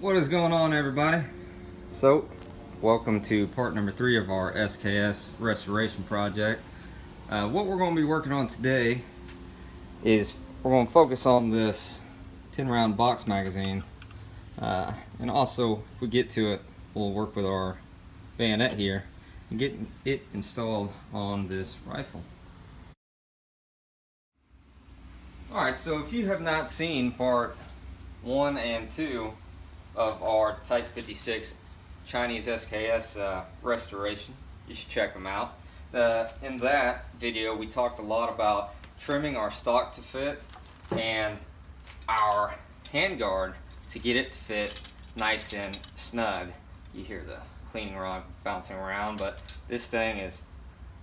What is going on, everybody? So, welcome to part number 3 of our SKS restoration project. What we're going to be working on today is we're going to focus on this 10 round box magazine, and also if we get to it, we'll work with our bayonet here and get it installed on this rifle. Alright, so if you have not seen part 1 and 2 of our Type 56 Chinese SKS restoration, you should check them out. In that video we talked a lot about trimming our stock to fit and our handguard to get it to fit nice and snug. You hear the cleaning rod bouncing around, but this thing is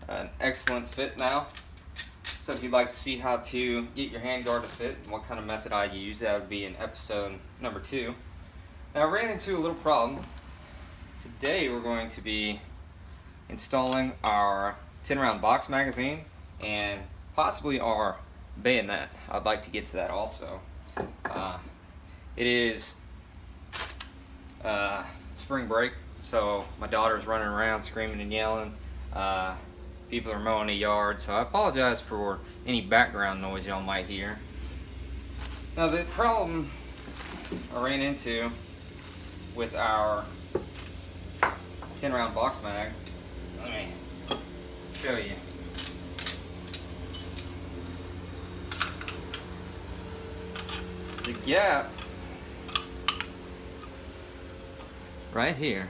an excellent fit now. So if you'd like to see how to get your handguard to fit and what kind of method I use, that would be in episode number 2. Now, I ran into a little problem. Today we're going to be installing our 10 round box magazine and possibly our bayonet. I'd like to get to that also. It is spring break, so my daughter's running around screaming and yelling. People are mowing the yard, so I apologize for any background noise y'all might hear. Now, the problem I ran into with our 10 round box mag, let me show you. The gap right here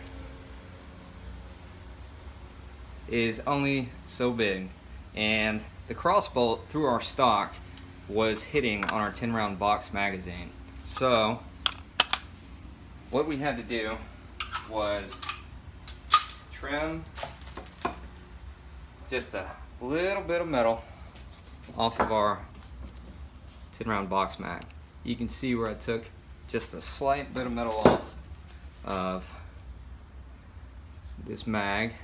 is only so big, and the crossbolt through our stock was hitting on our 10 round box magazine. So what we had to do was trim just a little bit of metal off of our 10 round box mag. You can see where I took just a slight bit of metal off of this mag.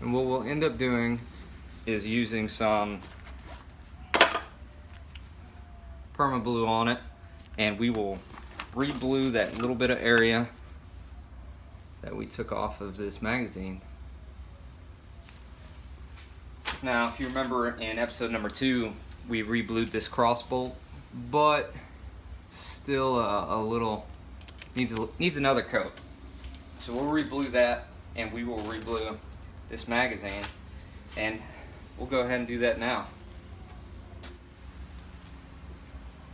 And what we'll end up doing is using some perma blue on it, and we will re-blue that little bit of area that we took off of this magazine. Now, if you remember in episode number 2, we re-blued this crossbolt, but still a little needs another coat. So we'll re-blue that, and we will re-blue this magazine, and we'll go ahead and do that now.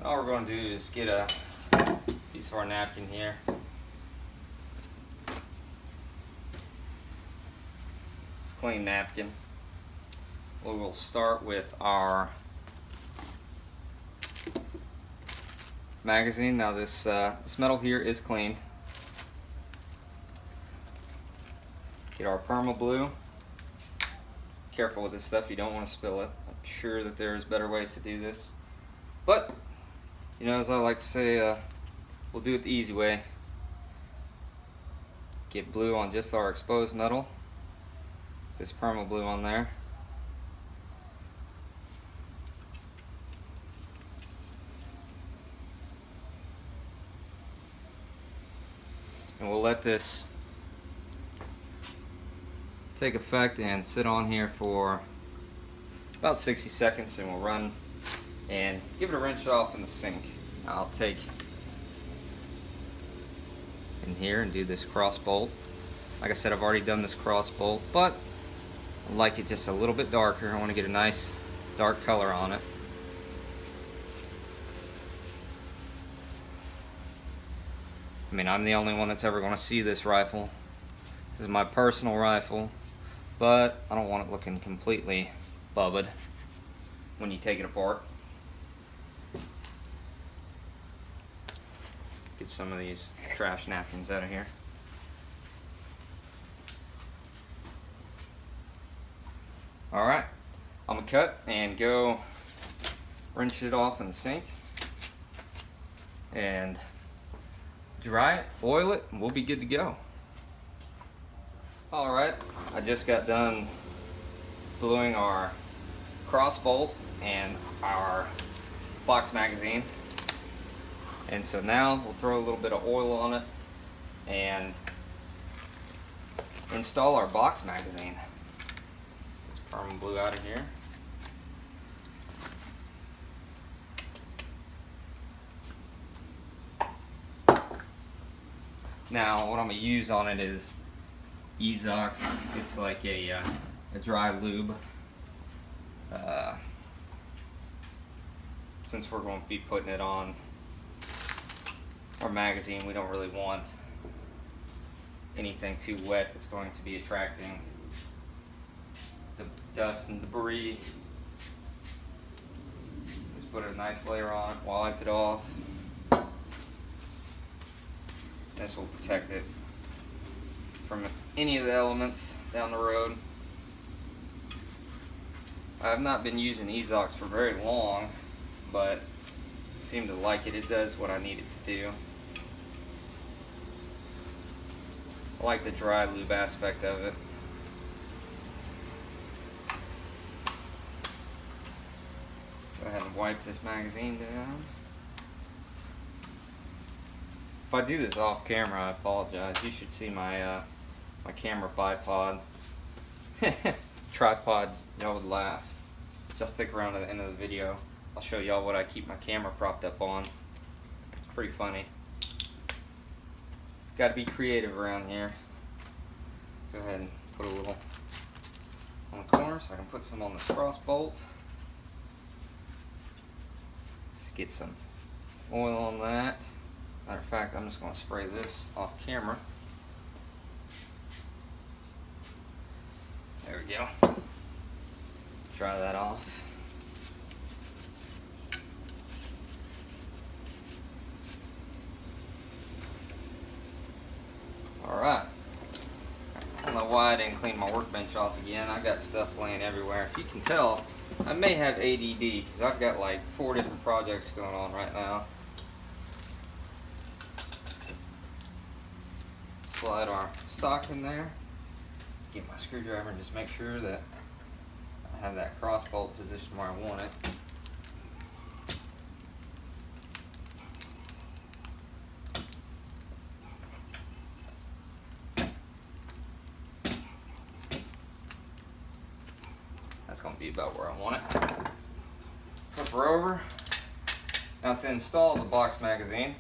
All we're going to do is get a piece of our napkin here. It's a clean napkin. We will start with our magazine. Now this metal here is cleaned. Get our perma blue. Careful with this stuff, you don't want to spill it. I'm sure that there's better ways to do this, but you know, as I like to say, we'll do it the easy way. Get blue on just our exposed metal. This perma blue on there. And we'll let this take effect and sit on here for about 60 seconds, and we'll run and give it a rinse off in the sink. I'll take in here and do this cross bolt. Like I said, I've already done this cross bolt, but I like it just a little bit darker. I want to get a nice dark color on it. I mean, I'm the only one that's ever going to see this rifle. This is my personal rifle, but I don't want it looking completely bubbed when you take it apart. Get some of these trash napkins out of here. Alright, I'm going to cut and go rinse it off in the sink and dry it, oil it, and we'll be good to go. Alright, I just got done bluing our cross bolt and our box magazine. And so now we'll throw a little bit of oil on it and install our box magazine. This perma blue out of here. Now what I'm going to use on it is Ezox. It's like a dry lube. Since we're going to be putting it on our magazine, we don't really want anything too wet. It's going to be attracting the dust and debris. Just put a nice layer on it, wipe it off. This will protect it from any of the elements down the road. I have not been using Ezox for very long, but I seem to like it. It does what I need it to do. I like the dry lube aspect of it. Go ahead and wipe this magazine down. If I do this off camera, I apologize. You should see my my camera bipod. Tripod, y'all would laugh. Just stick around to the end of the video. I'll show y'all what I keep my camera propped up on. It's pretty funny. Gotta be creative around here. Go ahead and put a little on the corner so I can put some on this cross bolt. Let's get some oil on that. Matter of fact, I'm just going to spray this off camera. There we go. Dry that off. Alright. I don't know why I didn't clean my workbench off again. I got stuff laying everywhere. If you can tell, I may have ADD because I've got like 4 different projects going on right now. Slide our stock in there. Get my screwdriver and just make sure that I have that cross bolt positioned where I want it. That's going to be about where I want it. Flip her over. Now to install the box magazine,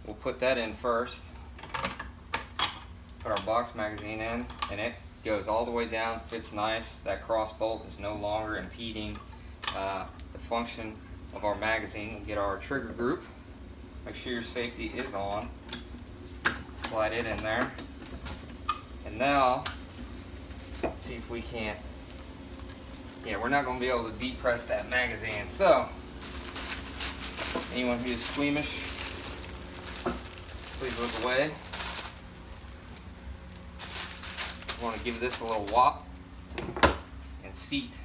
we'll put that in first. Put our box magazine in, and it goes all the way down, fits nice. That cross bolt is no longer impeding the function of our magazine. We'll get our trigger group. Make sure your safety is on. Slide it in there. And now, let's see if we can't. Yeah, we're not going to be able to depress that magazine. So, anyone who's squeamish, please look away. We want to give this a little whop and seat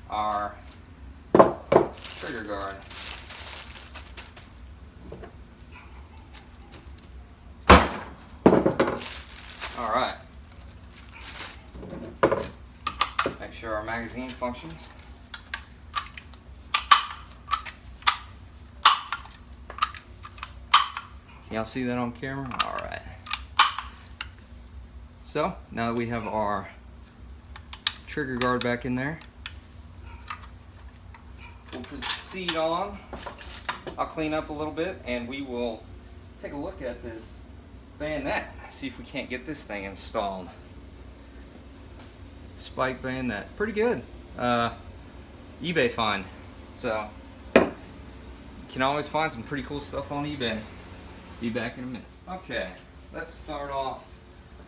our trigger guard. Alright. Make sure our magazine functions. Can y'all see that on camera? Alright. So, now that we have our trigger guard back in there, we'll proceed on. I'll clean up a little bit and we will take a look at this bayonet, see if we can't get this thing installed. Spike bayonet, pretty good. eBay find. So, you can always find some pretty cool stuff on eBay. Be back in a minute. Okay, let's start off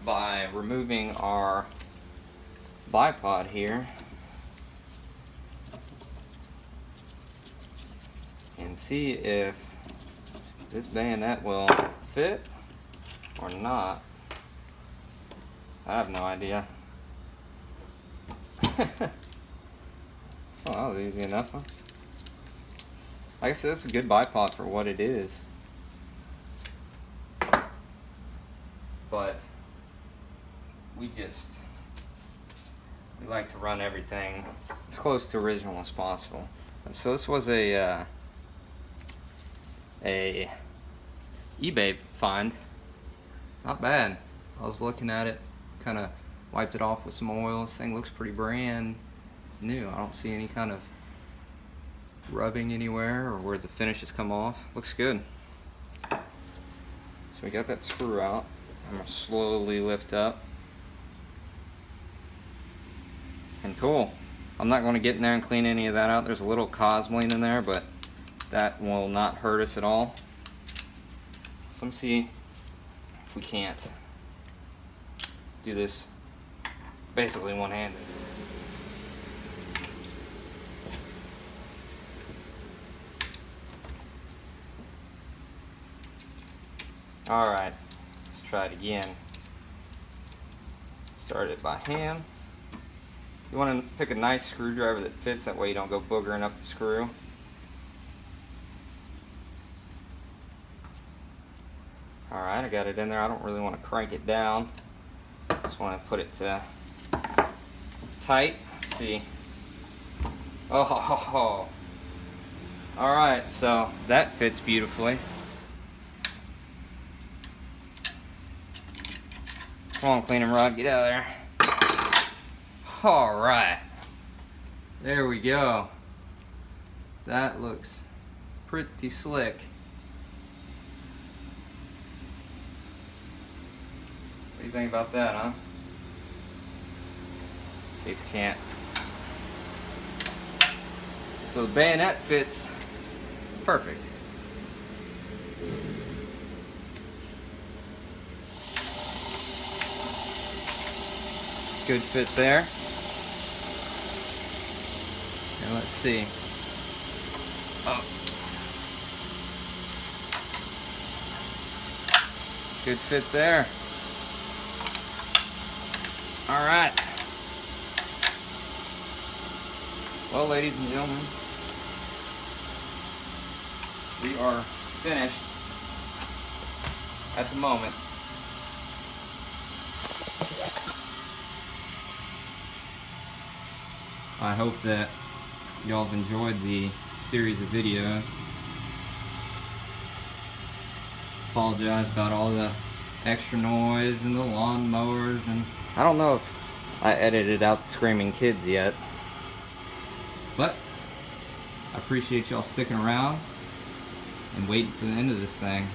by removing our bipod here and see if this bayonet will fit or not. I have no idea. Oh, that was easy enough, huh? Like I said, it's a good bipod for what it is. But we like to run everything as close to original as possible. And so this was a a eBay find. Not bad. I was looking at it, kind of wiped it off with some oil. This thing looks pretty brand new. I don't see any kind of rubbing anywhere or where the finish has come off. Looks good. So we got that screw out. I'm gonna slowly lift up. And cool. I'm not going to get in there and clean any of that out. There's a little cosmoline in there, but that will not hurt us at all. So let's see if we can't do this basically one-handed. Alright, let's try it again. Start it by hand. You want to pick a nice screwdriver that fits, that way you don't go boogering up the screw. Alright, I got it in there. I don't really want to crank it down. Just want to put it tight. Let's see. Oh. Alright, so that fits beautifully. Come on, cleaning rod, get out of there. Alright, there we go. That looks pretty slick. What do you think about that, huh? Let's see if we can't. So the bayonet fits perfect. Good fit there. And let's see. Oh. Good fit there. All right. Well, ladies and gentlemen, we are finished at the moment. I hope that y'all have enjoyed the series of videos. Apologize about all the extra noise and the lawn mowers, and I don't know if I edited out the screaming kids yet, but I appreciate y'all sticking around and waiting for the end of this thing.